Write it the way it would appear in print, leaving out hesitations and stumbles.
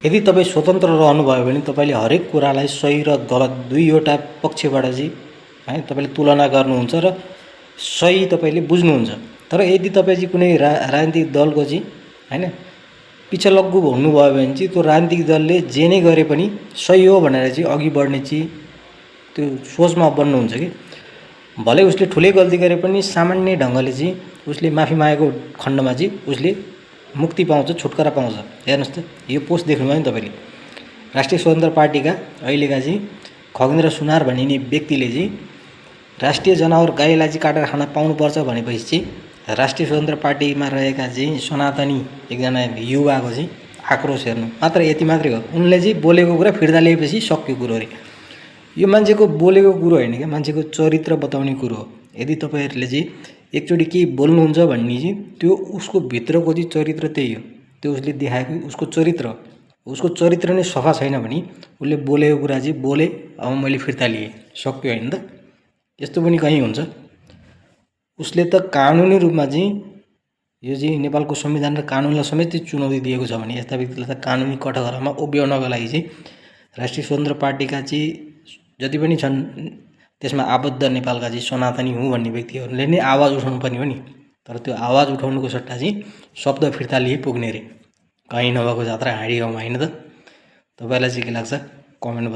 यदि तपाईँ स्वतन्त्र रहनुभयो भने तपाईँले हरेक कुरालाई सही र गलत दुईवटा पक्षबाट चाहिँ है तपाईँले तुलना गर्नुहुन्छ र सही तपाईँले बुझ्नुहुन्छ। तर यदि तपाईँ चाहिँ कुनै राजनीतिक दलको चाहिँ हैन पिछलग्गु हुनुभयो भने चाहिँ त्यो राजनीतिक दलले जे नै गरे पनि सही हो भनेर चाहिँ अघि बढ्ने चाहिँ त्यो सोचमा बन्नुहुन्छ कि भलै उसले ठुलै गल्ती गरे पनि सामान्य ढङ्गले चाहिँ उसले माफी मागेको खण्डमा चाहिँ उसले मुक्ति पाउँछ, छुटकारा पाउँछ। हेर्नुहोस् त, यो पोस्ट देख्नुभयो नि तपाईँले। राष्ट्रिय स्वतन्त्र पार्टीका अहिलेका चाहिँ खगेन्द्र सुनार भनिने व्यक्तिले चाहिँ राष्ट्रिय जनावर गाईलाई चाहिँ काटेर खान पाउनुपर्छ भनेपछि चाहिँ राष्ट्रिय स्वतन्त्र पार्टीमा रहेका चाहिँ सनातनी एकजना युवाको चाहिँ आक्रोश हेर्नु मात्र यति मात्रै हो। उनले चाहिँ बोलेको कुरा फिर्ता लिएपछि सक्यो कुरो अरे। यो मान्छेको बोलेको कुरो होइन क्या, मान्छेको चरित्र बताउने कुरो हो। यदि तपाईँहरूले चाहिँ एकचोटि केही बोल्नुहुन्छ भन्ने चाहिँ त्यो उसको भित्रको चाहिँ चरित्र त्यही हो। त्यो उसले देखाएको उसको चरित्र हो। उसको चरित्र नै सफा छैन भने उसले बोलेको कुरा चाहिँ बोले, अब मैले फिर्ता लिएँ, सक्यो होइन त। यस्तो पनि कहीँ हुन्छ। उसले त कानुनी रूपमा चाहिँ यो चाहिँ नेपालको संविधान र कानुनलाई समेत चुनौती दिएको छ भने यस्ता व्यक्तिलाई त कानुनी कठघरामा उभ्याउनका लागि चाहिँ राष्ट्रिय स्वतन्त्र पार्टीका चाहिँ जति पनि छन् त्यसमा आबद्ध नेपालका चाहिँ सनातनी हुँ भन्ने व्यक्तिहरूले नै आवाज उठाउनु पर्ने हो नि। तर त्यो आवाज उठाउनुको सट्टा चाहिँ शब्द फिर्ता लिए पुग्ने रे। कहीँ नभएको जात्रा हाँडी गाउँमा होइन त। तपाईँलाई चाहिँ के लाग्छ कमेन्ट